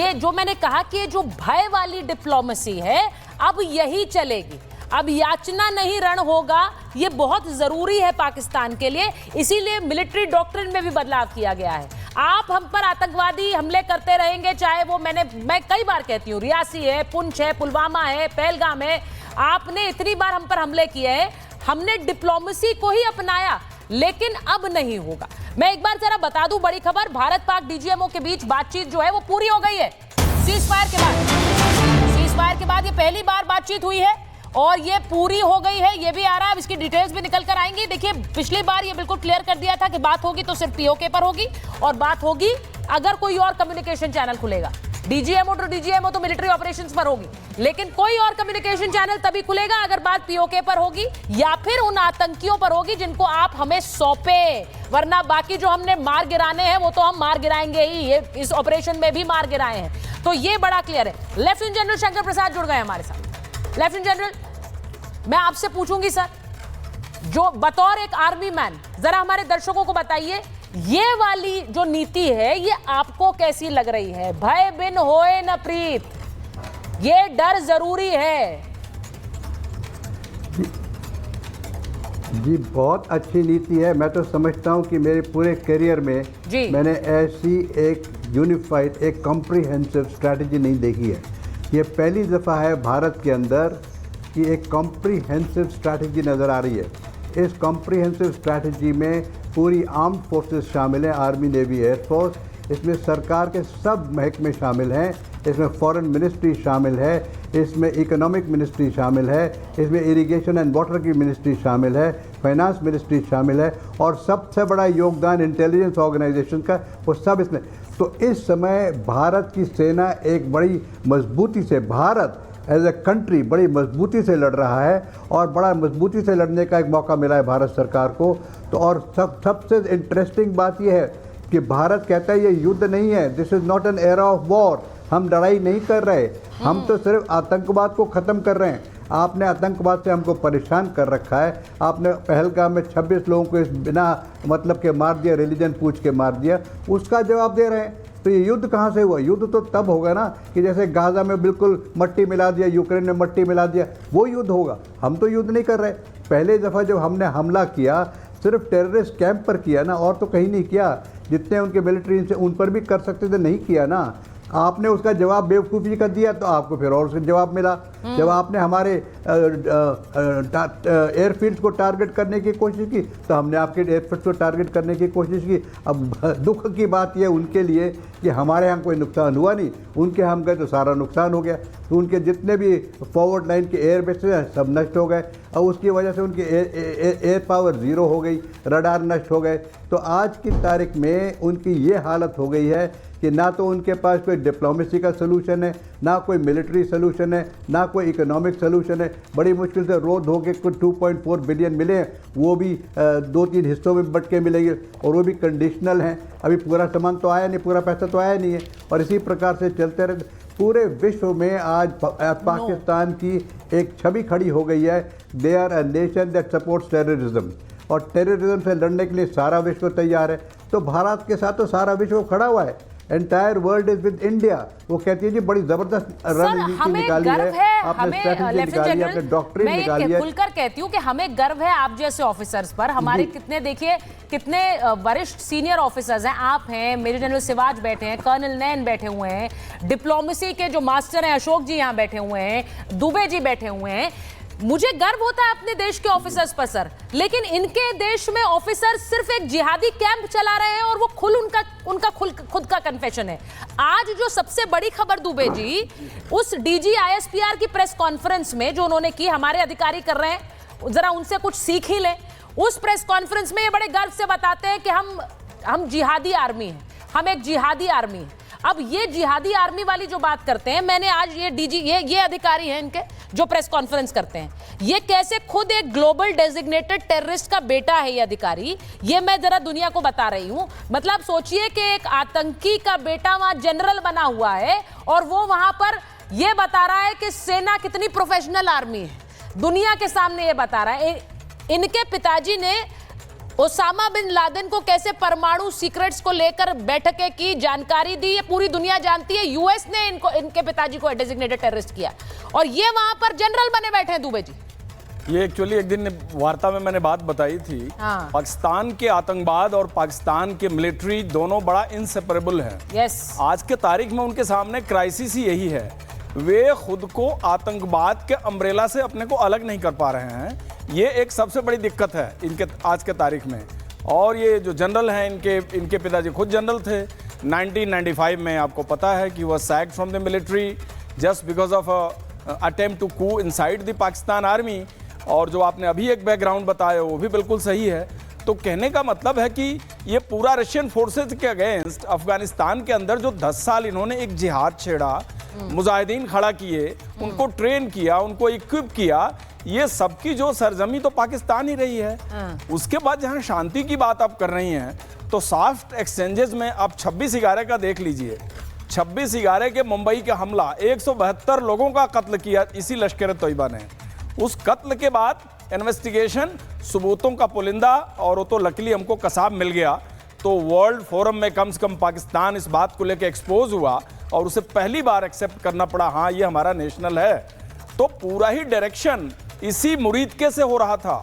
ये जो मैंने कहा कि ये जो भय वाली डिप्लोमेसी है अब यही चलेगी। अब याचना नहीं रण होगा, ये बहुत जरूरी है पाकिस्तान के लिए। इसीलिए मिलिट्री डॉक्ट्रिन में भी बदलाव किया गया है। आप हम पर आतंकवादी हमले करते रहेंगे, चाहे वो मैं कई बार कहती हूँ रियासी है, पुंछ है, पुलवामा है, पहलगाम है, आपने इतनी बार हम पर हमले किए हैं, हमने डिप्लोमेसी को ही अपनाया, लेकिन अब नहीं होगा। मैं एक बार जरा बता दूं बड़ी खबर, भारत पाक डीजीएमओ के बीच बातचीत जो है वो पूरी हो गई है सीजफायर के बाद। सीजफायर के बाद ये पहली बार बातचीत हुई है और ये पूरी हो गई है, ये भी आ रहा है, इसकी डिटेल्स भी निकल कर आएंगी। देखिए पिछली बार ये बिल्कुल क्लियर कर दिया था कि बात होगी तो सिर्फ पीओके पर होगी और बात होगी अगर कोई और कम्युनिकेशन चैनल खुलेगा। डीजीएमओ तो मिलिट्री ऑपरेशंस पर होगी, लेकिन कोई और कम्युनिकेशन चैनल तभी खुलेगा अगर बात पीओके पर होगी या फिर उन आतंकियों पर होगी जिनको आप हमें सौंपे, वरना बाकी जो हमने मार गिराने हैं वो तो हम मार गिराएंगे ही, ये इस ऑपरेशन में भी मार गिराए हैं। तो ये बड़ा क्लियर है। लेफ्टिनेंट जनरल शंकर प्रसाद जुड़ गए हमारे साथ। लेफ्टिनेंट जनरल, मैं आपसे पूछूंगी सर, जो बतौर एक आर्मी मैन जरा हमारे दर्शकों को बताइए ये वाली जो नीति है ये आपको कैसी लग रही है? भय बिन होए न प्रीत, ये डर जरूरी है। जी बहुत अच्छी नीति है। मैं तो समझता हूं कि मेरे पूरे करियर में मैंने ऐसी एक यूनिफाइड, एक कॉम्प्रिहेंसिव स्ट्रैटेजी नहीं देखी है। ये पहली दफ़ा है भारत के अंदर कि एक कॉम्प्रिहेंसिव स्ट्रैटेजी नज़र आ रही है। इस कॉम्प्रिहेंसिव स्ट्रैटेजी में पूरी आर्म्ड फोर्सेस शामिल हैं, आर्मी, नेवी, एयरफोर्स, इसमें सरकार के सब महकमे शामिल हैं, इसमें फॉरेन मिनिस्ट्री शामिल है, इसमें इकोनॉमिक मिनिस्ट्री शामिल है, इसमें इरिगेशन एंड वाटर की मिनिस्ट्री शामिल है, फाइनेंस मिनिस्ट्री शामिल है और सबसे बड़ा योगदान इंटेलिजेंस ऑर्गेनाइजेशन का वो सब इसमें। तो इस समय भारत की सेना एक बड़ी मजबूती से, भारत एज ए कंट्री बड़ी मजबूती से लड़ रहा है और बड़ा मजबूती से लड़ने का एक मौका मिला है भारत सरकार को। तो और सबसे इंटरेस्टिंग बात यह है कि भारत कहता है ये युद्ध नहीं है, this is not an era of war, हम लड़ाई नहीं कर रहे, हम तो सिर्फ आतंकवाद को ख़त्म कर रहे हैं। आपने आतंकवाद से हमको परेशान कर रखा है, आपने पहलगाम में 26 लोगों को इस बिना मतलब के मार दिया, रिलीजन पूछ के मार दिया, उसका जवाब दे रहे हैं। तो ये युद्ध कहाँ से हुआ? युद्ध तो तब होगा ना कि जैसे गाज़ा में बिल्कुल मट्टी मिला दिया, यूक्रेन में मट्टी मिला दिया, वो युद्ध होगा। हम तो युद्ध नहीं कर रहे। पहले दफ़ा जब हमने हमला किया सिर्फ टेररिस्ट कैंप पर किया ना, और तो कहीं नहीं किया। जितने उनके मिलिट्री से उन पर भी कर सकते थे, नहीं किया ना। आपने उसका जवाब बेवकूफ़ी कर दिया तो आपको फिर और उसका जवाब मिला। जब आपने हमारे एयरफील्ड को टारगेट करने की कोशिश की तो हमने आपके एयरफील्ड को टारगेट करने की कोशिश की। अब दुख की बात यह उनके लिए कि हमारे यहाँ कोई नुकसान हुआ नहीं, उनके हम गए तो सारा नुकसान हो गया। तो उनके जितने भी फॉरवर्ड लाइन के एयर बेसेस हैं सब नष्ट हो गए और उसकी वजह से उनकी एयर पावर ज़ीरो हो गई, रडार नष्ट हो गए। तो आज की तारीख में उनकी ये हालत हो गई है कि ना तो उनके पास कोई डिप्लोमेसी का सलूशन है, ना कोई मिलिट्री सलूशन है, ना कोई इकोनॉमिक सलूशन है। बड़ी मुश्किल से रोड हो के कुछ 2.4 बिलियन मिले, वो भी 2-3 हिस्सों में बट के मिलेंगे और वो भी कंडीशनल हैं। अभी पूरा सामान तो आया नहीं, पूरा पैसा तो आया नहीं है और इसी प्रकार से चलते रहते। पूरे विश्व में आज पाकिस्तान की एक छवि खड़ी हो गई है, they are a nation that supports terrorism, और टेररिज्म से लड़ने के लिए सारा विश्व तैयार है। तो भारत के साथ तो सारा विश्व खड़ा हुआ है। Entire world is with India. वो कहती है जी बड़ी जबरदस्त रणनीति निकाली है, आपने स्ट्रैटेजी निकाली है, आपने डॉक्ट्रिन निकाली है। खुलकर कहती हूँ कि हमें गर्व है आप जैसे ऑफिसर्स पर। हमारे कितने देखिए कितने वरिष्ठ सीनियर ऑफिसर्स हैं, आप हैं, मेजर जनरल सिवाज बैठे हैं, कर्नल नैन बैठे हुए हैं, डिप्लोमेसी के जो मास्टर हैं अशोक जी यहाँ बैठे हुए हैं, दुबे जी बैठे हुए हैं। मुझे गर्व होता है अपने देश के ऑफिसर्स पर सर, लेकिन इनके देश में ऑफिसर्स सिर्फ एक जिहादी कैंप चला रहे हैं और वो उनका खुद का कन्फेशन है। आज जो सबसे बड़ी खबर दुबे जी, उस डीजी आईएसपीआर की प्रेस कॉन्फ्रेंस में जो उन्होंने की, हमारे अधिकारी कर रहे हैं, जरा उनसे कुछ सीख ही लें। उस प्रेस कॉन्फ्रेंस में ये बड़े गर्व से बताते हैं कि हम जिहादी आर्मी हैं, हम एक जिहादी आर्मी हैं। अब ये जिहादी आर्मी वाली जो बात करते हैं, मैंने आज ये डीजी ये अधिकारी हैं इनके जो प्रेस कॉन्फ्रेंस करते हैं, ये कैसे खुद एक ग्लोबल डेजिग्नेटेड टेररिस्ट का बेटा है ये अधिकारी, ये मैं जरा दुनिया को बता रही हूं। मतलब सोचिए कि एक आतंकी का बेटा वहां जनरल बना हुआ है और वो वहां पर ये बता रहा है कि सेना कितनी प्रोफेशनल आर्मी है, दुनिया के सामने ये बता रहा है। इनके पिताजी ने ओसामा बिन लादेन को कैसे परमाणु सीक्रेट्स को लेकर बैठकें की, जानकारी दी, ये पूरी दुनिया जानती है। यूएस ने इनके पिताजी को डेजिग्नेटेड टेररिस्ट किया और ये वहां पर जनरल बने बैठे हैं दुबे जी। ये एक्चुअली एक दिन वार्ता में मैंने बात बताई थी। हाँ। पाकिस्तान के आतंकवाद और पाकिस्तान के मिलिट्री दोनों बड़ा इनसेपरेबल है। यस। आज के तारीख में उनके सामने क्राइसिस ही यही है, वे खुद को आतंकवाद के अम्ब्रेला से अपने को अलग नहीं कर पा रहे हैं। ये एक सबसे बड़ी दिक्कत है इनके आज के तारीख में। और ये जो जनरल हैं, इनके पिताजी खुद जनरल थे। 1995 में आपको पता है कि वह sacked from the military just because of attempt to coup inside the Pakistan army. और जो आपने अभी एक बैकग्राउंड बताया वो भी बिल्कुल सही है। तो कहने का मतलब है कि ये पूरा रशियन फोर्सेज के अगेंस्ट अफगानिस्तान के अंदर जो 10 साल इन्होंने एक जिहाद छेड़ा, मुजाहिदीन खड़ा किए, उनको ट्रेन किया, उनको इक्विप किया, ये सबकी जो सरजमी तो पाकिस्तान ही रही है। उसके बाद जहां शांति की बात आप कर रही हैं तो सॉफ्ट एक्सचेंजेस में आप 26/11 का देख लीजिए। 26/11 के मुंबई के हमला 172 लोगों का कत्ल किया इसी लश्कर तोयबा ने। उस कत्ल के बाद इन्वेस्टिगेशन, सबूतों का पुलिंदा, और वो तो लकीली हमको कसाब मिल गया। तो वर्ल्ड फोरम में कम से कम पाकिस्तान इस बात को लेकर एक्सपोज हुआ और उसे पहली बार एक्सेप्ट करना पड़ा, हाँ ये हमारा नेशनल है। तो पूरा ही डायरेक्शन इसी मुरीदके से हो रहा था।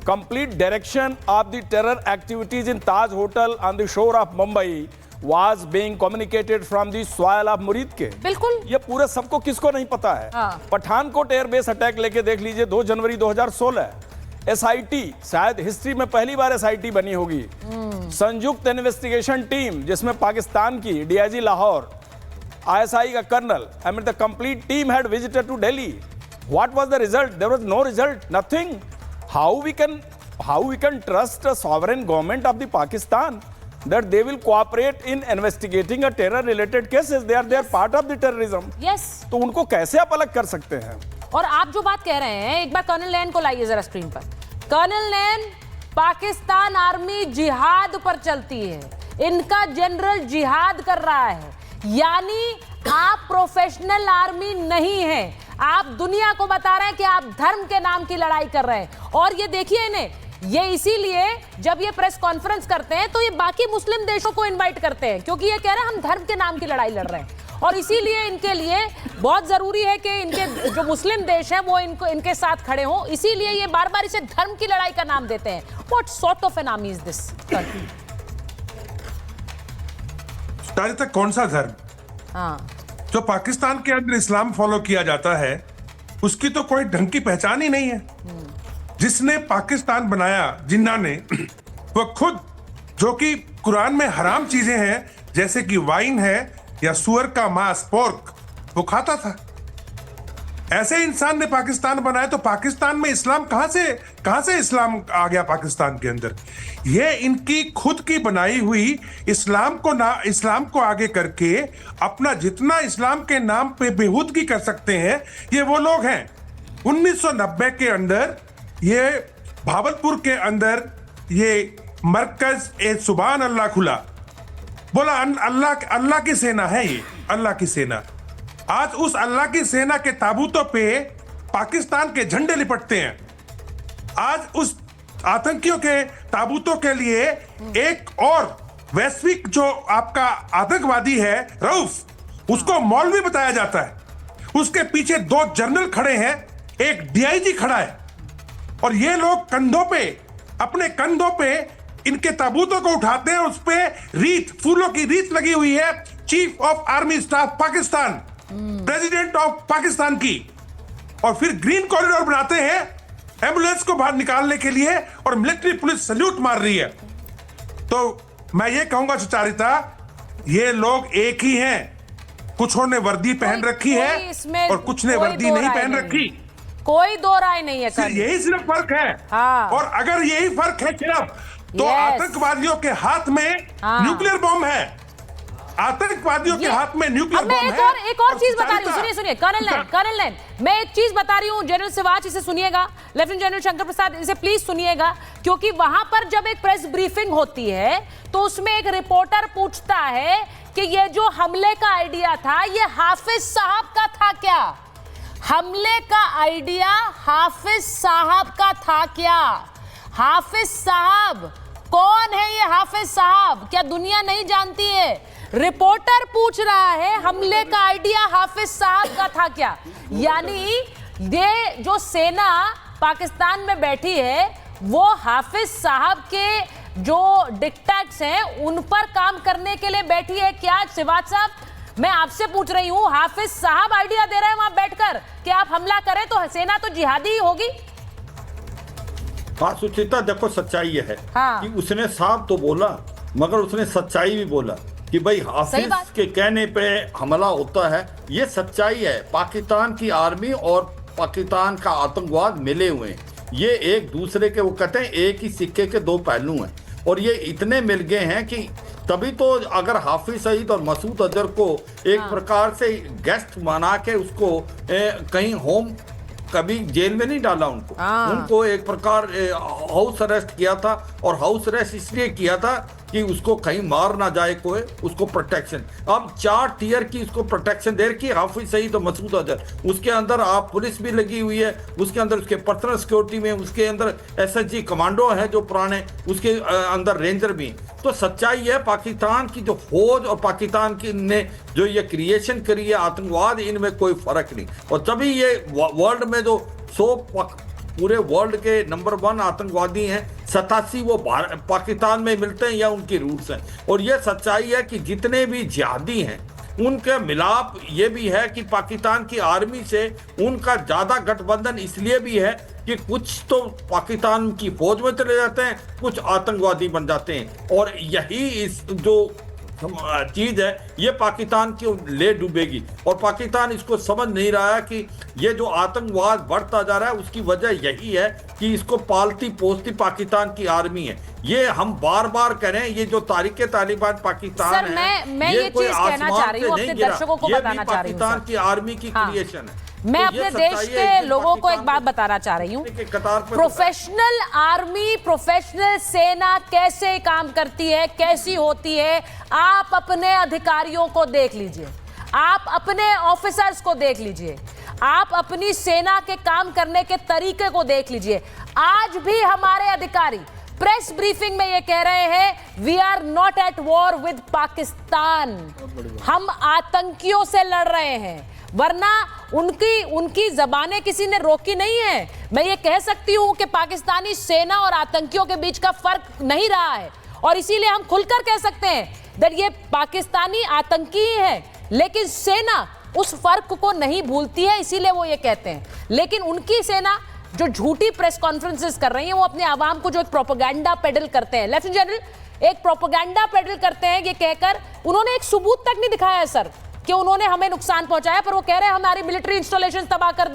Complete direction of the terror activities in Taj hotel on the shore of Mumbai was being communicated from the soil of Muridke. बिल्कुल। ये पूरे सबको किसको नहीं पता है। हाँ। पठानकोट एयरबेस अटैक लेके देख लीजिए 2 जनवरी 2016। SIT, शायद हिस्ट्री में पहली बार SIT बनी होगी, संयुक्त इन्वेस्टिगेशन टीम, जिसमें पाकिस्तान की DIG लाहौर, ISI का colonel, I mean the complete team had visited to Delhi. What was the result? There was no result, nothing. How we can trust a sovereign government of the Pakistan that they will cooperate in investigating a terror related cases? They are part of the terrorism. Yes. तो उनको कैसे आप अलग कर सकते हैं? और आप जो बात कह रहे हैं, एक बार कर्नल लैन को लाइए जरा स्क्रीन पर। कर्नल लैन, पाकिस्तान आर्मी जिहाद पर चलती है, इनका जनरल जिहाद कर रहा है, यानी आप प्रोफेशनल आर्मी नहीं है। आप दुनिया को बता रहे हैं कि आप धर्म के नाम की लड़ाई कर रहे हैं। और ये देखिए इन्हें, ये इसीलिए जब ये प्रेस कॉन्फ्रेंस करते हैं तो ये बाकी मुस्लिम देशों को इनवाइट करते हैं, क्योंकि ये कह रहे हैं हम धर्म के नाम की लड़ाई लड़ रहे हैं। और इसीलिए इनके लिए बहुत जरूरी है कि इनके जो मुस्लिम देश हैं वो इनके साथ खड़े हों। इसीलिए ये बार बार इसे धर्म की लड़ाई का नाम देते हैं। What sort of an army is this? तक कौन सा धर्म? हाँ, जो पाकिस्तान के अंदर इस्लाम फॉलो किया जाता है उसकी तो कोई ढंग की पहचान ही नहीं है। जिसने पाकिस्तान बनाया, जिन्ना ने, वो खुद, जो कि कुरान में हराम चीजें हैं जैसे कि वाइन है या सुअर का मांस, पोर्क, वो खाता था। ऐसे इंसान ने पाकिस्तान बनाया, तो पाकिस्तान में इस्लाम कहां से इस्लाम आ गया पाकिस्तान के अंदर? ये इनकी खुद की बनाई हुई इस्लाम को आगे करके अपना जितना इस्लाम के नाम पे बेहूदगी कर सकते हैं, ये वो लोग हैं। 1990 के अंदर ये भावलपुर के अंदर ये मरकज ए सुभान अल्लाह खुला, बोला अल्लाह की सेना है, ये अल्लाह की सेना। आज उस अल्लाह की सेना के ताबूतों पे पाकिस्तान के झंडे लिपटते हैं। आज उस आतंकियों के ताबूतों के लिए एक और वैश्विक जो आपका आतंकवादी है रऊफ, उसको मौलवी बताया जाता है। उसके पीछे 2 जनरल खड़े हैं, एक DIG खड़ा है, और ये लोग अपने कंधों पे इनके ताबूतों को उठाते हैं। उस पे फूलों की रीत लगी हुई है, chief of army staff Pakistan, president of Pakistan की। और फिर ग्रीन कॉरिडोर बनाते हैं एम्बुलेंस को बाहर निकालने के लिए, और मिलिट्री पुलिस सल्यूट मार रही है। तो मैं ये कहूंगा सुचारिता, ये लोग एक ही हैं। कुछों ने वर्दी पहन रखी है और कुछ ने वर्दी नहीं पहन रखी। कोई दो राय नहीं है। यही सिर्फ फर्क है। हाँ। और अगर यही फर्क है सिर्फ, तो आतंकवादियों के हाथ में न्यूक्लियर बॉम्ब है। आतंकवादियों के हाथ में न्यूक्लियर बॉम्ब है। एक और चीज बता रही हूँ, सुनिए कर्नल लैन, मैं एक चीज बता रही हूँ। जनरल सिवाच, इसे सुनिएगा। लेफ्टिनेंट जनरल शंकर प्रसाद, इसे प्लीज सुनिएगा, क्योंकि वहां पर जब एक प्रेस ब्रीफिंग होती है तो उसमें एक रिपोर्टर पूछता है कि ये जो हमले का आइडिया था, ये हाफिज साहब का था क्या? हमले का आइडिया हाफिज साहब का था क्या? हाफिज साहब कौन है ये हाफिज साहब? क्या दुनिया नहीं जानती है? रिपोर्टर पूछ रहा है हमले का आइडिया हाफिज साहब का था क्या? यानी ये जो सेना पाकिस्तान में बैठी है वो हाफिज साहब के जो डिक्टेट्स हैं उन पर काम करने के लिए बैठी है क्या? शिवाज साहब, मैं आपसे पूछ रही हूं, हाफिज साहब आइडिया दे रहे हैं वहां बैठकर कि आप हमला करें तो सेना तो जिहादी ही होगी। हाँ सुचिता, देखो सच्चाई ये है कि उसने साहब तो बोला मगर उसने सच्चाई भी बोला कि भाई हाफिज के कहने पे हमला होता है। ये सच्चाई है। पाकिस्तान की आर्मी और पाकिस्तान का आतंकवाद मिले हुए हैं। ये एक दूसरे के, वो कहते हैं एक ही सिक्के के दो पहलू हैं, और ये इतने मिल गए हैं कि तभी तो अगर हाफिज सईद और मसूद अजहर को एक प्रकार से गेस्ट बना के उसको कहीं होम, कभी जेल में नहीं डाला उनको एक प्रकार हाउस अरेस्ट किया था, और हाउस अरेस्ट इसलिए किया था कि उसको कहीं मार ना जाए कोई, उसको प्रोटेक्शन। अब 4 टियर की उसको प्रोटेक्शन दे रखी हाफिज सईद और मसूद अजहर। उसके अंदर आप पुलिस भी लगी हुई है, उसके अंदर उसके पर्सनल सिक्योरिटी में, उसके अंदर SSG कमांडो है जो पुराने, उसके अंदर रेंजर भी। तो सच्चाई है पाकिस्तान की जो फौज और पाकिस्तान की ने जो ये क्रिएशन करी है आतंकवाद, इनमें कोई फर्क नहीं। और तभी ये वर्ल्ड में जो पूरे वर्ल्ड के नंबर 1 आतंकवादी हैं 87 वो पाकिस्तान में मिलते हैं या उनकी रूट्स हैं। और ये सच्चाई है कि जितने भी जिहादी हैं उनके मिलाप ये भी है कि पाकिस्तान की आर्मी से उनका ज़्यादा गठबंधन इसलिए भी है कि कुछ तो पाकिस्तान की फौज में चले जाते हैं, कुछ आतंकवादी बन जाते हैं। और यही इस जो चीज है ये पाकिस्तान की ले डूबेगी। और पाकिस्तान इसको समझ नहीं रहा है कि ये जो आतंकवाद बढ़ता जा रहा है उसकी वजह यही है कि इसको पालती पोसती पाकिस्तान की आर्मी है। ये हम बार बार कह रहे हैं, ये जो तारीख तालिबान पाकिस्तान सर, मैं ये चीज कहना चाह रही हूँ, अपने दर्शकों को बताना चाह रही हूँ, पाकिस्तान की आर्मी की क्रिएशन है। मैं अपने देश के लोगों को एक बात बताना चाह रही हूँ, प्रोफेशनल आर्मी, प्रोफेशनल सेना कैसे काम करती है, कैसी होती है, आप अपने अधिकारियों को देख लीजिए, आप अपने ऑफिसर्स को देख लीजिए, आप अपनी सेना के काम करने के तरीके को देख लीजिए। आज भी हमारे अधिकारी प्रेस ब्रीफिंग में ये कह रहे हैं we are not at war with Pakistan, हम आतंकियों से लड़ रहे हैं, वरना उनकी जबानें किसी ने रोकी नहीं है। मैं ये कह सकती हूं कि पाकिस्तानी सेना और आतंकियों के बीच का फर्क नहीं रहा है, और इसीलिए हम खुलकर कह सकते हैं दैट ये पाकिस्तानी आतंकी हैं, लेकिन सेना उस फर्क को नहीं भूलती है, इसीलिए वो ये कहते हैं। लेकिन उनकी सेना जो झूठी प्रेस कॉन्फ्रेंसेस कर रही है वो अपने आवाम को जो एक प्रोपेगेंडा पेडल करते हैं, लेफ्टिनेंट जनरल एक प्रोपेगेंडा पेडल करते हैं, ये कहकर उन्होंने एक सबूत तक नहीं दिखाया है सर कि उन्होंने हमें नुकसान पहुंचाया, पर वो कह रहे हैं हमारी मिलिट्री इंस्टॉलेशन तबाह कर दी।